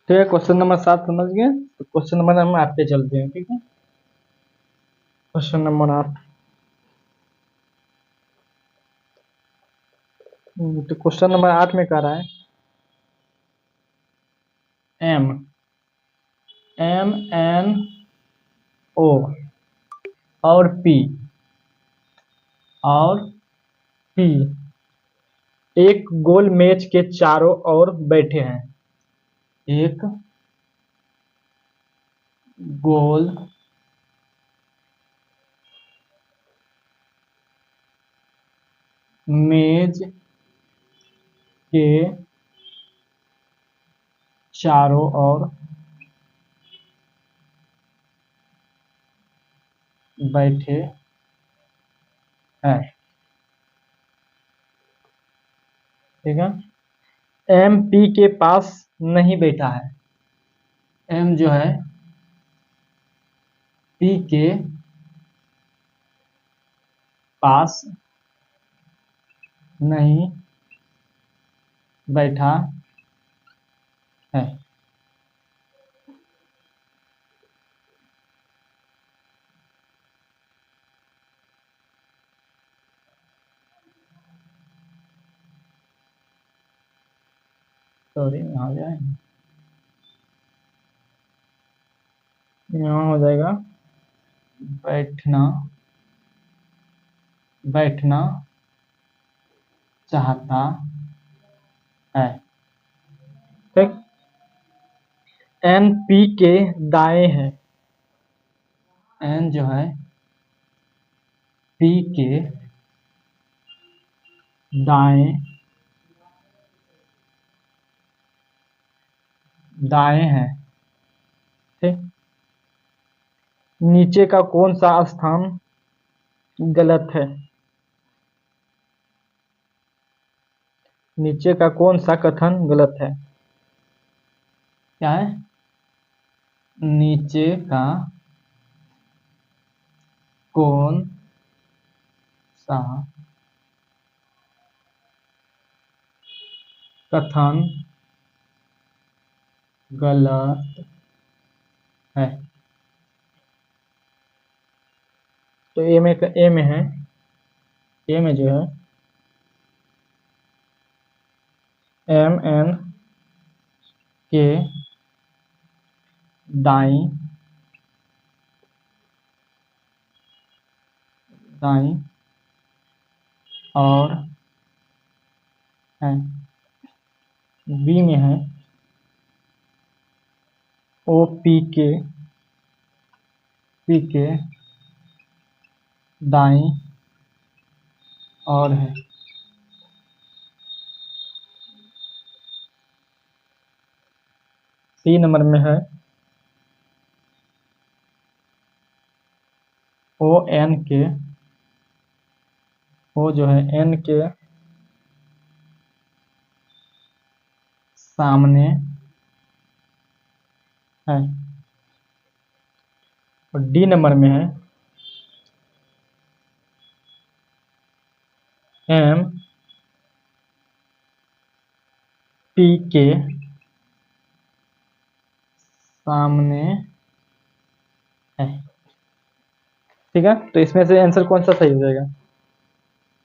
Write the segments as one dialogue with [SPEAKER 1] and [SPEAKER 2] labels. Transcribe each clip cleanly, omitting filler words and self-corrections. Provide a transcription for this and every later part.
[SPEAKER 1] ठीक है, question number 7 समझ गए। तो क्वेश्चन नंबर हम 8 पे चलते हैं। ठीक है, क्वेश्चन नंबर 8। तो क्वेश्चन नंबर 8 में कह रहा है एम एम एन ओ और पी और पी एक गोल मेज के चारों ओर बैठे हैं। एक गोल मेज के चारों ओर बैठे हैं। ठीक है, एम पी के पास नहीं बैठा है। एम जो है पी के पास नहीं बैठा है। सॉरी, यहाँ जाए, यहाँ हो जाएगा बैठना बैठना चाहता है। ठीक, एन पी के दाएं है। एन जो है पी के दाएं दाएं है। ठीक, नीचे का कौन सा स्थान गलत है? नीचे का कौन सा कथन गलत है? क्या है? नीचे का कौन सा कथन गलत है? तो ए में है, ए में जो है एम एन के दाईं दाईं और है। बी में है ओ पी के दाईं और है। सी नंबर में है ओ एन के, ओ जो है एन के सामने है। और डी नंबर में है एम पी के सामने है। ठीक है, तो इसमें से आंसर कौन सा सही हो जाएगा,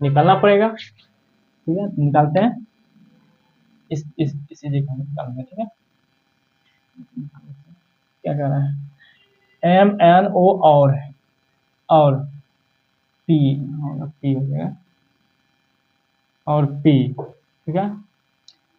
[SPEAKER 1] निकालना पड़ेगा। ठीक है, निकालते हैं। इसी जगह निकालना है। ठीक है, क्या कह रहा है एम एन ओ और पी, पी हो जाएगा और पी। ठीक है,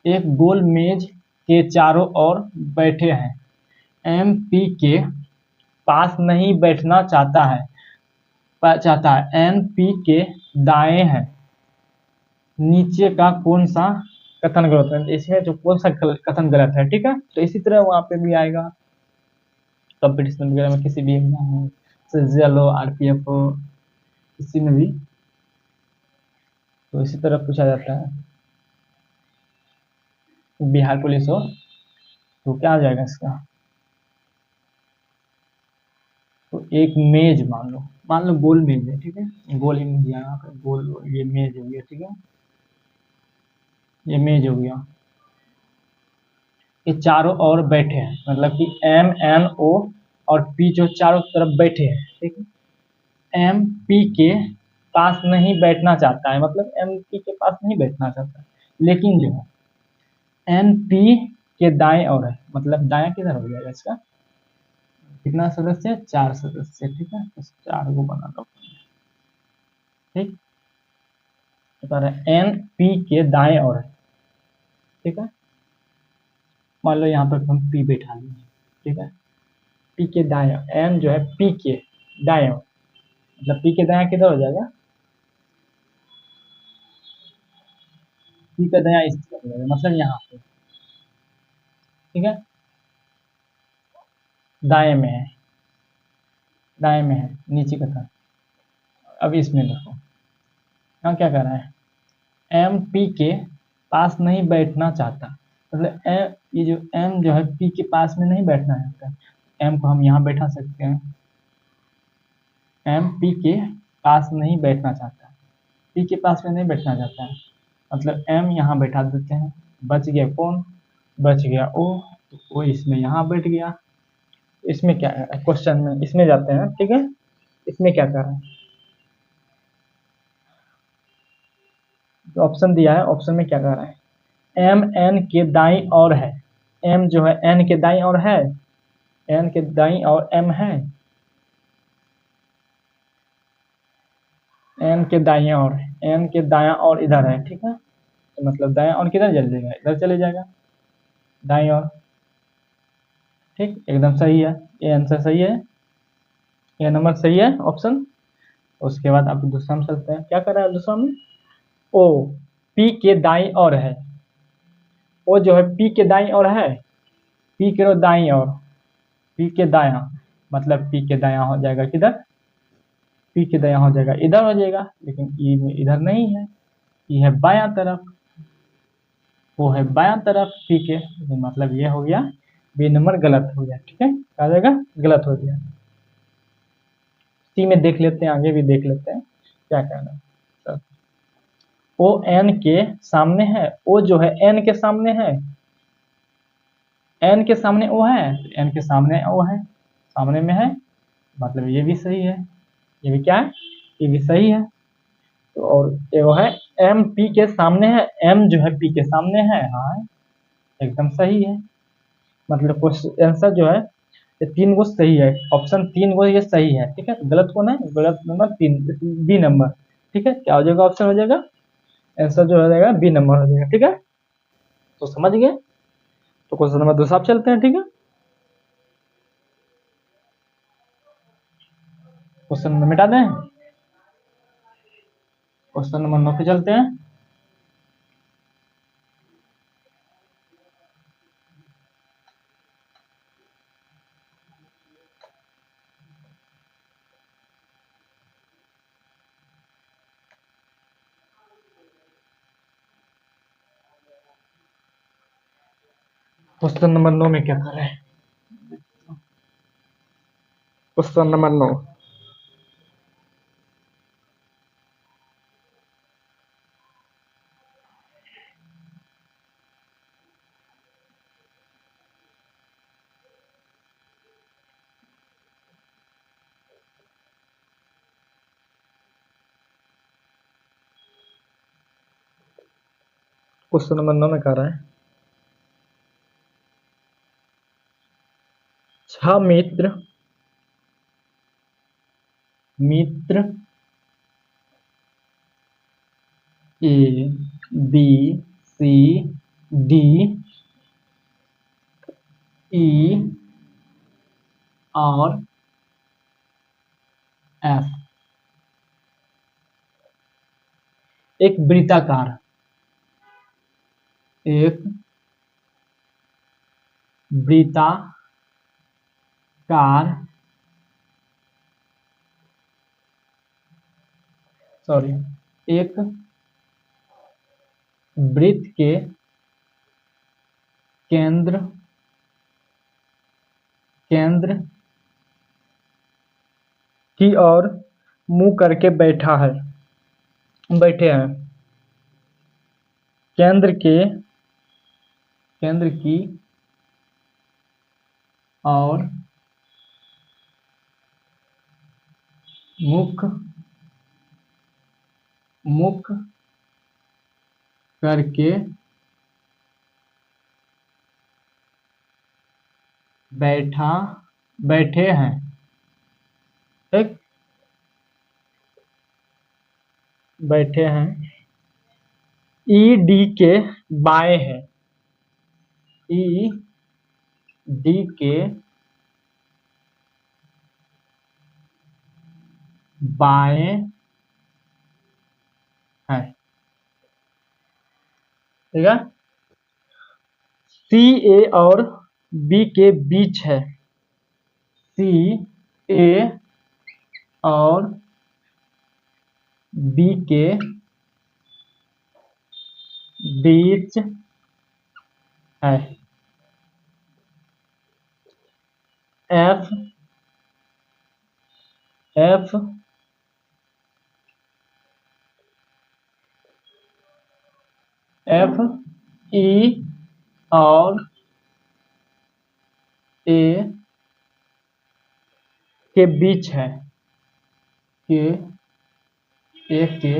[SPEAKER 1] एक गोल मेज के चारों ओर बैठे हैं। एम पी के पास नहीं बैठना चाहता है। एन पी के दाएं है। नीचे का कौन सा कथन गलत है? इसमें जो कौन सा कथन गलत है। ठीक है, तो इसी तरह वहां पे भी आएगा कंपटीशन वगैरह में, किसी भी एग्जाम हो, सीजीएल हो, आरपीएफ हो, किसी में भी तो इसी तरह पूछा जाता है। बिहार पुलिस हो तो क्या आ जाएगा इसका? तो एक मेज मान लो गोल मेज है। ठीक है, गोल ही दिया यहाँ पे, गोल, ये मेज हो गया। ठीक है, ये मेज हो गया। ये चारों ओर बैठे हैं, मतलब कि एम एन ओ और पी जो चारों तरफ बैठे हैं, ठीक है। एम पी के पास नहीं बैठना चाहता है, मतलब एम पी के पास नहीं बैठना चाहता है, लेकिन जो है एन पी के दाएं ओर है, मतलब दायां किधर हो जाएगा इसका, कितना सदस्य, 4 सदस्य, ठीक है, तो 4 को बना दो, ठीक। बता रहे एन पी के दाएं ओर है, ठीक है। मान लो यहाँ पर हम पी बैठा लिए, ठीक है। पी के दाएं, एन जो है पी के दाएं ओर, मतलब पी के दायां किधर हो जाएगा, पी का दायां इस तरफ हो जाएगा, मतलब यहाँ पे, ठीक है। दाएं में है, दाएं में है, नीचे का था। अब इसमें देखो यहाँ क्या कर रहा है, एम पी के पास नहीं बैठना चाहता, मतलब एम, ये जो एम जो है पी के पास में नहीं बैठना चाहता, एम को हम यहाँ बैठा सकते हैं, एम पी के पास नहीं बैठना चाहता, पी के पास में नहीं बैठना चाहता है, मतलब एम यहाँ बैठा देते हैं, बच गया कौन, बच गया ओ, तो ओ इसमें यहाँ बैठ गया। इसमें क्या है क्वेश्चन में, इसमें जाते हैं, ठीक है। इसमें क्या कर रहा है, जो ऑप्शन दिया है, ऑप्शन में क्या कर रहा है, एम एन के दाईं ओर है, एम जो है एन के दाईं ओर है, एन के दाईं ओर एम है, एन के दाईं ओर, एन के दायां ओर इधर है, ठीक है। तो मतलब दायां ओर किधर चले जाएगा, इधर चले जाएगा, दाईं ओर, ठीक, एकदम सही है, ये आंसर सही है, ये नंबर सही है ऑप्शन। उसके बाद आप दूसरा में चलते हैं, क्या कर रहा है दूसरा में, ओ पी के दाईं ओर है, ओ जो है पी के दाईं ओर है, पी के दाईं ओर, पी के दायां, मतलब पी के दायां हो जाएगा किधर, पी के दायां हो जाएगा इधर हो जाएगा, लेकिन ई में इधर नहीं है, ई है बायां तरफ, वो है बायां तरफ पी के, तो मतलब ये हो गया बी नंबर गलत हो गया, ठीक है, आ जाएगा गलत हो गया। सी में देख लेते हैं, आगे भी देख लेते हैं क्या कहना है। ओ एन के सामने है, ओ जो है एन के सामने है, एन के सामने ओ है, एन के सामने ओ है, सामने में है, मतलब ये भी सही है, ये भी क्या है, ये भी सही है। तो और ये वो है एम पी के सामने है, एम जो है पी के सामने है, हाँ एकदम सही है, मतलब क्वेश्चन आंसर जो है ये 3 गो सही है, ऑप्शन 3 गो ये सही है, ठीक है। गलत कौन है, गलत नंबर 3, बी नंबर, ठीक है। क्या हो जाएगा, ऑप्शन हो जाएगा, आंसर जो हो जाएगा बी नंबर हो जाएगा, ठीक है। तो समझ गए, तो क्वेश्चन नंबर 2 साहब चलते हैं, ठीक है। क्वेश्चन नंबर मिटा दें, क्वेश्चन नंबर 9 पे चलते हैं। क्वेश्चन नंबर 9 में क्या कर रहे हैं, क्वेश्चन नंबर 9, क्वेश्चन नंबर 9 में कह रहा है, 6 मित्र A B C D E और एफ एक वृत्ताकार, एक वृत्ताकार, सॉरी, एक वृत्त के केंद्र की ओर मुंह करके बैठे हैं, केंद्र की और मुख मुख करके बैठे हैं। ठीक, बैठे हैं। ई डी के बाएं है। ई डी के बाएं है। ठीक है। सी ए और बी के बीच है। सी ए और बी के बीच है। एफ एफ एफ ई और ए के बीच है। के ए के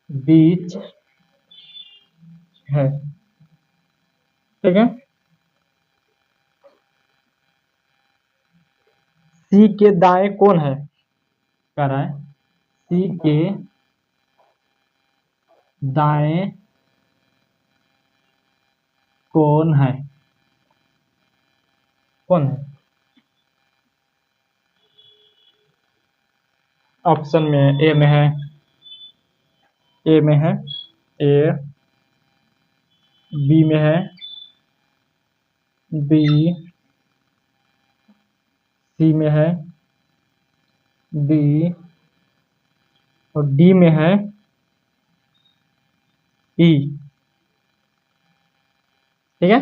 [SPEAKER 1] बीच है। ठीक है। सी के दाएं कौन है, कह रहा है सी के दाएं कौन है। कौन है? ऑप्शन में ए में है। ए में है। ए बी में है। बी सी में है। डी और डी में है। ई। ठीक है,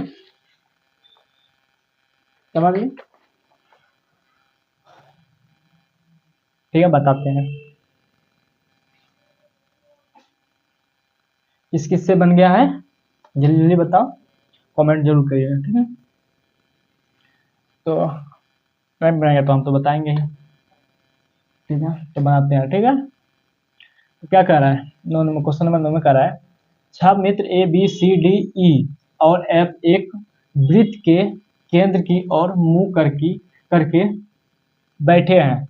[SPEAKER 1] समझ गए? ठीक है, बताते हैं किस किस से बन गया है। जल्दी जल्दी बताओ, कमेंट जरूर करिएगा। ठीक है, तो नहीं बनाएंगे तो हम तो बताएंगे ही। ठीक है, तो बनाते हैं। ठीक है, तो क्या कह रहा है, क्वेश्चन नंबर 9 में कह रहा है छह मित्र A B C D E और एफ एक वृत्त के केंद्र की ओर मुंह करके बैठे हैं।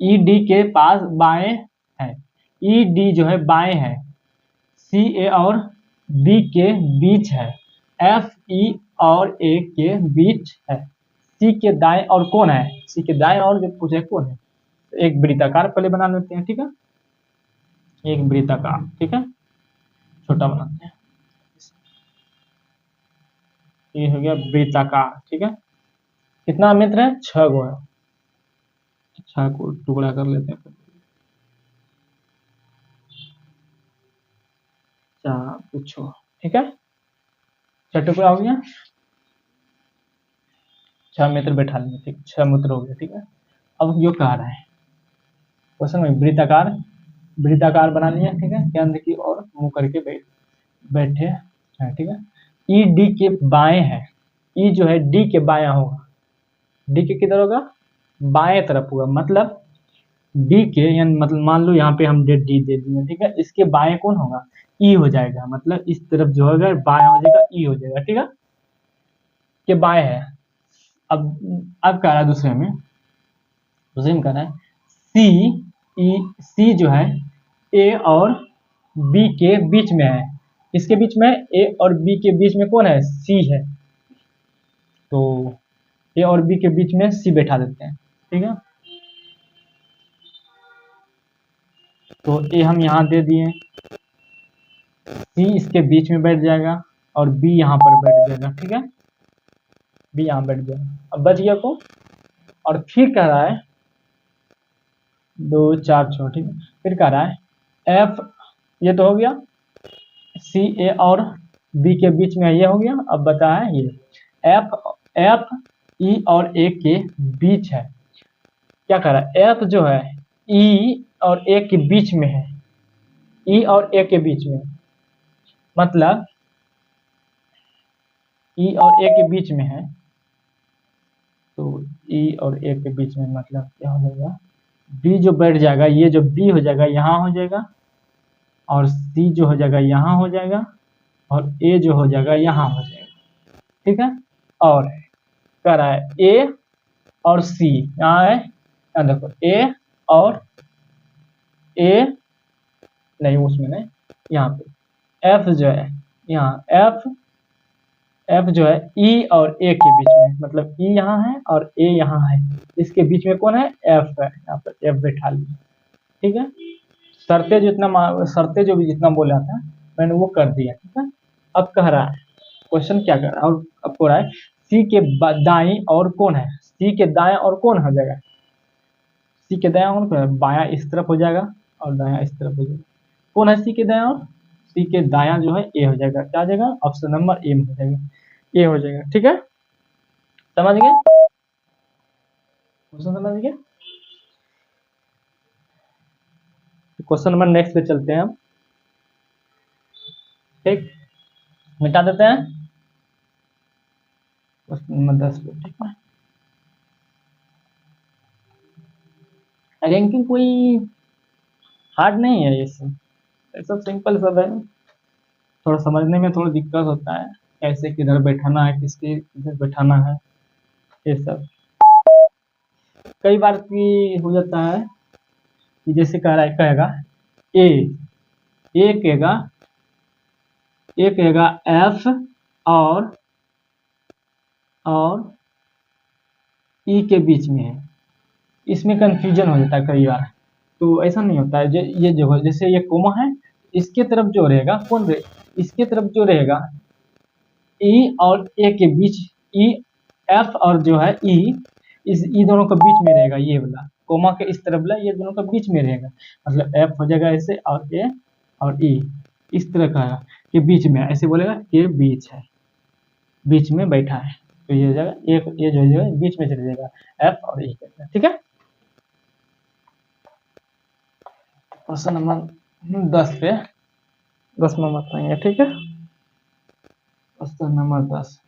[SPEAKER 1] ई डी के पास बाएं है। ई डी जो है बाएं है। सी ए और बी के बीच है। एफ ई और ए के बीच है। सी के दाएं और कौन है? सी के दाएं और जो पूछे कौन है, तो एक वृत्ताकार पहले बना लेते हैं। ठीक है, एक वृत्ताकार। ठीक है, छोटा बनाते हैं। ये हो गया वृत्ताकार। ठीक है, कितना मित्र है? 6 गो है। 6 को टुकड़ा कर लेते हैं। 4 पूछो। ठीक है, 6 टुकड़ा हो गया। 6 मित्र बैठा लेंगे। ठीक, 6 मित्र हो गया। ठीक है, अब यो कह रहा है क्वेश्चन में वृत्ताकार बना लिया। ठीक है, केंद्र की ओर मुंह करके बैठे हैं। ठीक है, ई डी के बाएं है। ई जो है डी के बाया होगा। डी के किधर होगा? बाएं तरफ होगा। मतलब डी के, यानी मतलब मान लो यहाँ पे हम डी दे दिए। ठीक है, इसके बाएं कौन होगा? ई हो जाएगा। मतलब इस तरफ जो होगा बाया हो जाएगा, ई हो जाएगा। ठीक है, के बाएं है। अब कह रहा है दूसरे में कह रहा है सी जो है ए और बी के बीच में है। किसके बीच में? ए और बी के बीच में कौन है? सी है। तो ए और बी के बीच में सी बैठा देते हैं। ठीक है, तो ए हम यहाँ दे दिए, सी इसके बीच में बैठ जाएगा और बी यहाँ पर बैठ जाएगा। ठीक है, बी यहाँ बैठ जाएगा। अब बच गया को। और फिर कह रहा है 2 4 6। ठीक है, फिर कह रहा है एफ, ये तो हो गया सी ए और बी के बीच में, ये हो गया। अब बता है ये एफ ई और ए के बीच है। क्या कह रहा है? एफ जो है ई और ए के बीच में है। ई और ए के बीच में मतलब ई और ए के बीच में है, तो ई और ए के बीच में मतलब क्या हो जाएगा, बी जो बैठ जाएगा, ये जो बी हो जाएगा यहाँ हो जाएगा, और सी जो हो जाएगा यहाँ हो जाएगा, और ए जो हो जाएगा यहाँ हो जाएगा। ठीक है, और कह रहा है ए और सी यहाँ है, यहाँ देखो ए और ए नहीं, उसमें नहीं, यहाँ पे एफ जो है, यहाँ एफ एफ जो है ई और ए के बीच में, मतलब ई यहाँ है और ए यहाँ है, इसके बीच में कौन है, एफ है, यहाँ पर एफ बैठा लिया। ठीक है, शर्तें जो भी जितना बोला था मैंने वो कर दिया। ठीक है, अब कह रहा है क्वेश्चन क्या कर रहा है, और अब कह रहा है सी के दाई और कौन है, सी के दाएं और कौन हो जाएगा, सी के दाएं और बायां इस तरफ हो जाएगा और दायां इस तरफ हो जाएगा, कौन है सी के दाएं, और सी के दायां जो है ए हो जाएगा, क्या हो जाएगा, ऑप्शन नंबर ए में हो जाएगा, ए हो जाएगा। ठीक है, समझ गए, क्वेश्चन समझ गए। क्वेश्चन नंबर नेक्स्ट पे चलते हैं हम। ठीक, मिटा देते हैं क्वेश्चन नंबर 10 पे। ठीक है, रैंकिंग कोई हार्ड नहीं है, ये सब सिंपल सब है, थोड़ा समझने में थोड़ा दिक्कत होता है, कैसे किधर बैठाना है, किसके किधर बैठाना है, ये सब कई बार की हो जाता है कि जैसे कह रहा है, कहेगा ए ए कहेगा ए कहेगा एफ और ई के बीच में है, इसमें कंफ्यूजन हो जाता है कई बार, तो ऐसा नहीं होता है, ये जो जैसे ये कोमा है, इसके तरफ जो रहेगा कौन रहे, इसके तरफ जो रहेगा ई और ए के बीच, ई एफ और जो है ई, इस ई दोनों के बीच में रहेगा, ये वाला कोमा के इस तरफ वाला ये दोनों के बीच में रहेगा, मतलब एफ हो जाएगा ऐसे, और ए और ई इस तरह का के बीच में, ऐसे बोलेगा ये बीच है, बीच में बैठा है, तो ये हो जाएगा एक, ये जो है बीच में चले जाएगा एफ और ई के। ठीक है, क्वेश्चन नंबर 10 पे 10 नंबर बताएंगे। ठीक है, क्वेश्चन नंबर 10